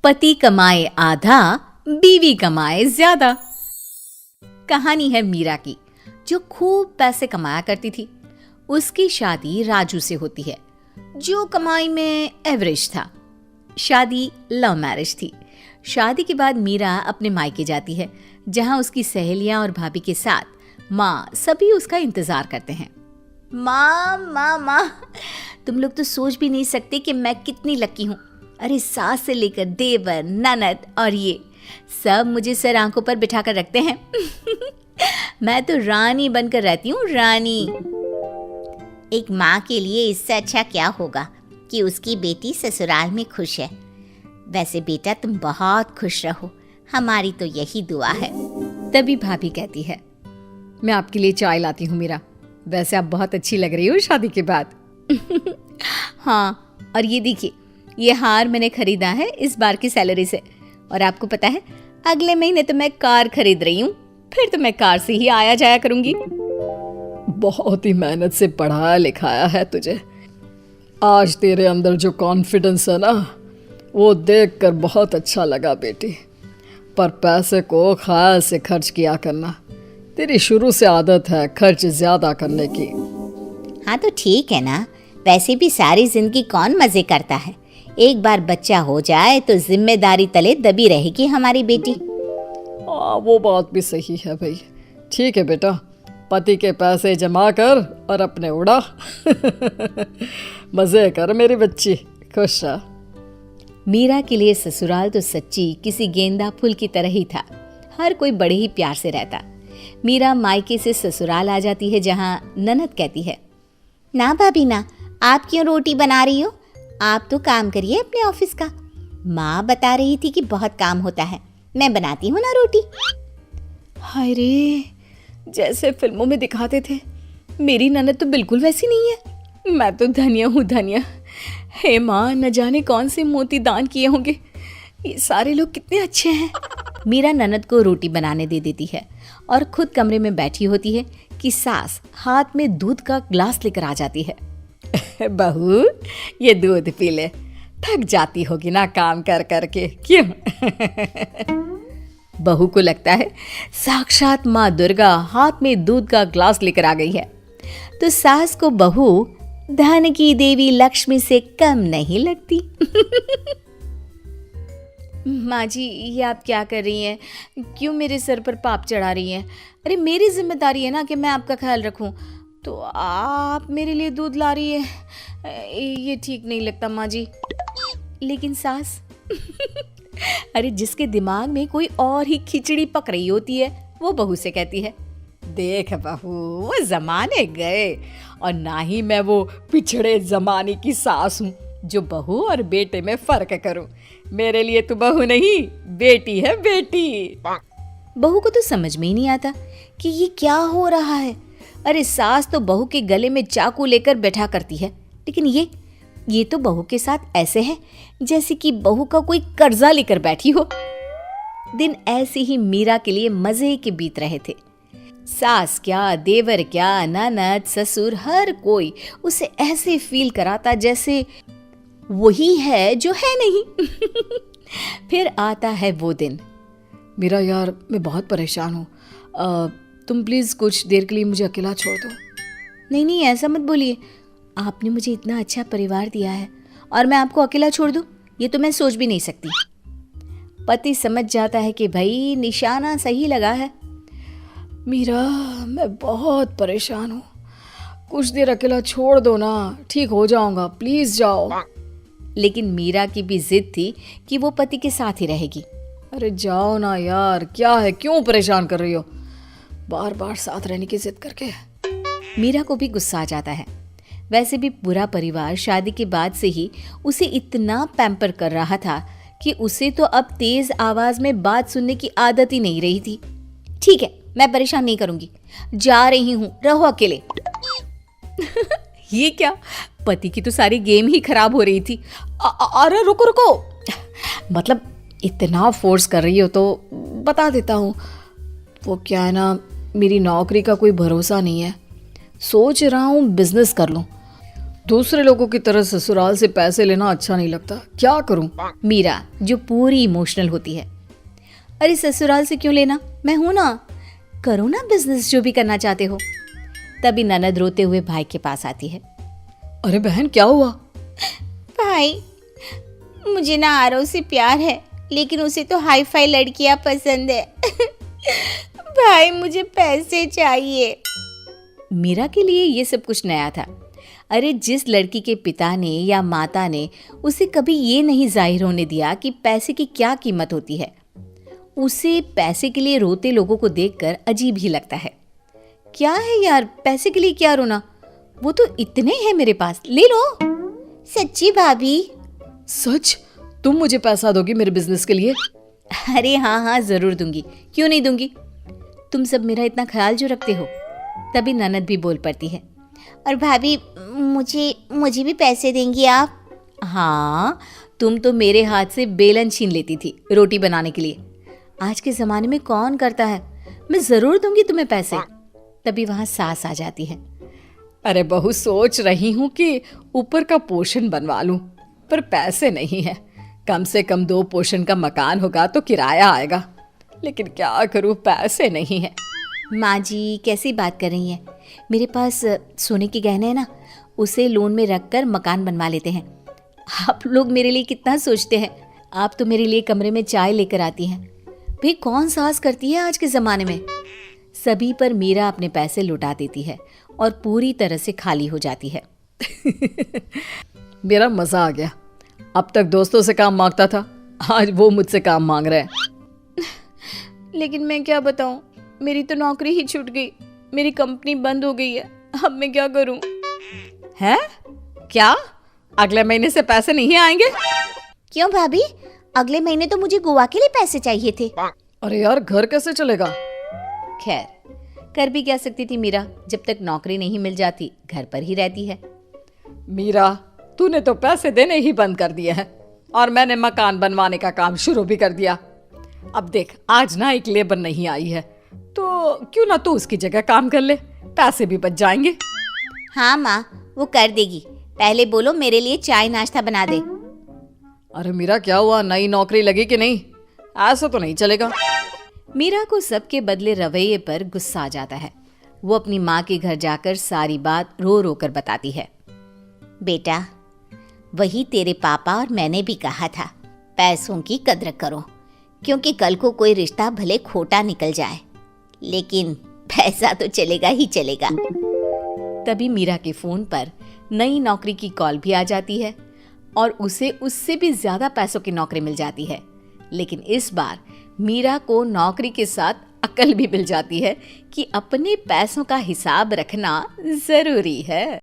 पति कमाए आधा, बीवी कमाए ज्यादा। कहानी है मीरा की, जो खूब पैसे कमाया करती थी। उसकी शादी राजू से होती है, जो कमाई में एवरेज था। शादी लव मैरिज थी। शादी के बाद मीरा अपने मायके जाती है, जहां उसकी सहेलियां और भाभी के साथ माँ सभी उसका इंतजार करते हैं। माँ माँ माँ, तुम लोग तो सोच भी नहीं सकते कि मैं कितनी लकी हूँ। अरे सास से लेकर देवर, ननद और ये सब मुझे सर आंखों पर बिठा कर रखते हैं। मैं तो रानी बनकर रहती हूँ, रानी। एक माँ के लिए इससे अच्छा क्या होगा कि उसकी बेटी ससुराल में खुश है। वैसे बेटा तुम बहुत खुश रहो, हमारी तो यही दुआ है। तभी भाभी कहती है, मैं आपके लिए चाय लाती हूँ मीरा। वैसे आप बहुत अच्छी लग रही हो शादी के बाद। हाँ, और ये देखिए, ये हार मैंने खरीदा है इस बार की सैलरी से। और आपको पता है, अगले महीने तो मैं कार खरीद रही हूँ। फिर तो मैं कार से ही आया जाया करूंगी। बहुत ही मेहनत से पढ़ाया लिखाया है तुझे। आज तेरे अंदर जो कॉन्फिडेंस है ना, वो देखकर बहुत अच्छा लगा बेटी। पर पैसे को ख्याल से खर्च किया करना। तेरी शुरू से आदत है खर्च ज्यादा करने की। हाँ तो ठीक है ना, वैसे भी सारी जिंदगी कौन मजे करता है। एक बार बच्चा हो जाए तो जिम्मेदारी तले दबी रहेगी हमारी बेटी। वो बात भी सही है भाई। ठीक है बेटा, पति के पैसे जमा कर और अपने उड़ा। मजे कर मेरी बच्ची, खुश रह। मीरा के लिए ससुराल तो सच्ची किसी गेंदा फूल की तरह ही था। हर कोई बड़े ही प्यार से रहता। मीरा मायके से ससुराल आ जाती है, जहां ननद कहती है, ना भाभी ना, आप क्यों रोटी बना रही हो? आप तो काम करिए अपने ऑफिस का। माँ बता रही थी कि बहुत काम होता है, मैं बनाती हूँ ना रोटी। हाय रे, जैसे फिल्मों में दिखाते थे, मेरी ननद तो बिल्कुल वैसी नहीं है। मैं तो धन्य हूँ, धन्य। हे माँ, न जाने कौन से मोती दान किए होंगे। ये सारे लोग कितने अच्छे हैं। मीरा ननद को रोटी बनाने दे देती है और खुद कमरे में बैठी होती है कि सास हाथ में दूध का ग्लास लेकर आ जाती है। बहू, ये दूध पी ले, थक जाती होगी ना काम कर करके, क्यों? बहू को लगता है साक्षात माँ दुर्गा हाथ में दूध का ग्लास लेकर आ गई है। तो सास को बहू धन की देवी लक्ष्मी से कम नहीं लगती। माँ जी, ये आप क्या कर रही हैं? क्यों मेरे सर पर पाप चढ़ा रही हैं? अरे मेरी जिम्मेदारी है ना कि मैं आपका ख्याल रखूं, तो आप मेरे लिए दूध ला रही है। ये ठीक नहीं लगता माँ जी। लेकिन सास, अरे जिसके दिमाग में कोई और ही खिचड़ी पक रही होती है, वो बहू से कहती है, देख बहू, वो जमाने गए और ना ही मैं वो पिछड़े जमाने की सास हूँ जो बहू और बेटे में फर्क करूं। मेरे लिए तो बहू नहीं, बेटी है, बेटी। बहू को तो समझ में ही नहीं आता कि ये क्या हो रहा है। अरे सास तो बहू के गले में चाकू लेकर बैठा करती है, लेकिन ये तो बहू के साथ ऐसे है जैसे कि बहू का कोई कर्जा लेकर बैठी हो। दिन ऐसे ही मीरा के लिए मजे के बीत रहे थे। सास क्या, देवर क्या, ननद, ससुर, हर कोई उसे ऐसे फील कराता जैसे वही है जो है नहीं। फिर आता है वो दिन। मेरा यार, मैं बहुत परेशान हूँ। तुम प्लीज़ कुछ देर के लिए मुझे अकेला छोड़ दो। नहीं नहीं, ऐसा मत बोलिए। आपने मुझे इतना अच्छा परिवार दिया है और मैं आपको अकेला छोड़ दूँ, ये तो मैं सोच भी नहीं सकती। पति समझ जाता है कि भाई निशाना सही लगा है। मीरा, मैं बहुत परेशान हूँ, कुछ देर अकेला छोड़ दो ना, ठीक हो जाऊंगा, प्लीज़ जाओ। लेकिन मीरा की भी जिद थी कि वो पति के साथ ही रहेगी। अरे जाओ ना यार, क्या है, क्यों परेशान कर रही हो बार बार साथ रहने की जिद करके? मीरा को भी गुस्सा आ जाता है। वैसे भी पूरा परिवार शादी के बाद से ही उसे इतना पैम्पर कर रहा था कि उसे तो अब तेज आवाज में बात सुनने की आदत ही नहीं रही थी। ठीक है, मैं परेशान नहीं करूंगी, जा रही हूं, रहो अकेले। ये क्या, पति की तो सारी गेम ही खराब हो रही थी। अरे रुको रुको, मतलब इतना फोर्स कर रही हो तो बता देता हूँ। वो क्या है ना, मेरी नौकरी का कोई भरोसा नहीं है, सोच रहा हूँ बिजनेस कर लूँ। दूसरे लोगों की तरह ससुराल से पैसे लेना अच्छा नहीं लगता, क्या करूं? मीरा जो पूरी इमोशनल होती है, अरे ससुराल से क्यों लेना, मैं हूं ना, करो ना बिजनेस जो भी करना चाहते हो। तभी ननद रोते हुए भाई के पास आती है। अरे बहन क्या हुआ? भाई, मुझे ना आरव से प्यार है, लेकिन उसे तो हाई फाई लड़कियां पसंद है। भाई मुझे पैसे चाहिए। मीरा के लिए ये सब कुछ नया था। अरे जिस लड़की के पिता ने या माता ने उसे कभी ये नहीं जाहिर होने दिया कि पैसे की क्या कीमत होती है, उसे पैसे के लिए रोते लोगों को देखकर अजीब ही लगता है। क्या है यार, पैसे के लिए क्या रोना, वो तो इतने हैं मेरे पास, ले लो। सच्ची भाभी? सच? तुम मुझे पैसा दोगी मेरे बिजनेस के लिए? अरे हाँ जरूर दूंगी, क्यों नहीं दूंगी, तुम सब मेरा इतना ख्याल जो रखते हो। तभी ननद भी बोल पड़ती है। और भाभी, मुझे भी पैसे देंगी आप? हाँ, तुम तो मेरे हाथ से बेलन छीन लेती थी रोटी बनाने के लिए, आज के ज़माने में कौन करता है, मैं ज़रूर दूंगी तुम्हें पैसे। तभी वहाँ सास आ जाती है। अरे बहू, सोच रही हूँ कि ऊपर का पोर्शन बनवा लूँ, पर पैसे नहीं है। कम से कम 2 पोर्शन का मकान होगा तो किराया आएगा, लेकिन क्या करूँ, पैसे नहीं है। माँ जी कैसी बात कर रही हैं, मेरे पास सोने के गहने हैं ना, उसे लोन में रख कर मकान बनवा लेते हैं। आप लोग मेरे लिए कितना सोचते हैं, आप तो मेरे लिए कमरे में चाय लेकर आती हैं। भाई कौन सास करती है आज के ज़माने में। सभी पर मीरा अपने पैसे लुटा देती है और पूरी तरह से खाली हो जाती है। मेरा मज़ा आ गया। अब तक दोस्तों से काम मांगता था, आज वो मुझसे काम मांग रहे हैं। लेकिन मैं क्या बताऊं, मेरी तो नौकरी ही छूट गई, मेरी कंपनी बंद हो गई है, अब मैं क्या करूं। हैं? क्या अगले महीने से पैसे नहीं आएंगे? क्यों भाभी, अगले महीने तो मुझे गोवा के लिए पैसे चाहिए थे। अरे यार, घर कैसे चलेगा? खैर, कर भी क्या सकती थी मीरा, जब तक नौकरी नहीं मिल जाती घर पर ही रहती है। मीरा, तूने तो पैसे देने ही बंद कर दिए हैं और मैंने मकान बनवाने का काम शुरू भी कर दिया। अब देख, आज ना एक लेबर नहीं आई है, तो क्यों ना तू उसकी जगह काम कर ले, पैसे भी बच जाएंगे। हाँ माँ, वो कर देगी, पहले बोलो मेरे लिए चाय नाश्ता बना दे। अरे मीरा क्या हुआ, नई नौकरी लगी कि नहीं? ऐसा तो नहीं चलेगा। मीरा को सबके बदले रवैये पर गुस्सा आ जाता है। वो अपनी माँ के घर जाकर सारी बात रो रो कर बताती है। बेटा, वही तेरे पापा और मैंने भी कहा था, पैसों की कद्र करो, क्योंकि कल को कोई रिश्ता भले खोटा निकल जाए, लेकिन पैसा तो चलेगा ही चलेगा। तभी मीरा के फोन पर नई नौकरी की कॉल भी आ जाती है और उसे उससे भी ज्यादा पैसों की नौकरी मिल जाती है। लेकिन इस बार मीरा को नौकरी के साथ अकल भी मिल जाती है कि अपने पैसों का हिसाब रखना जरूरी है।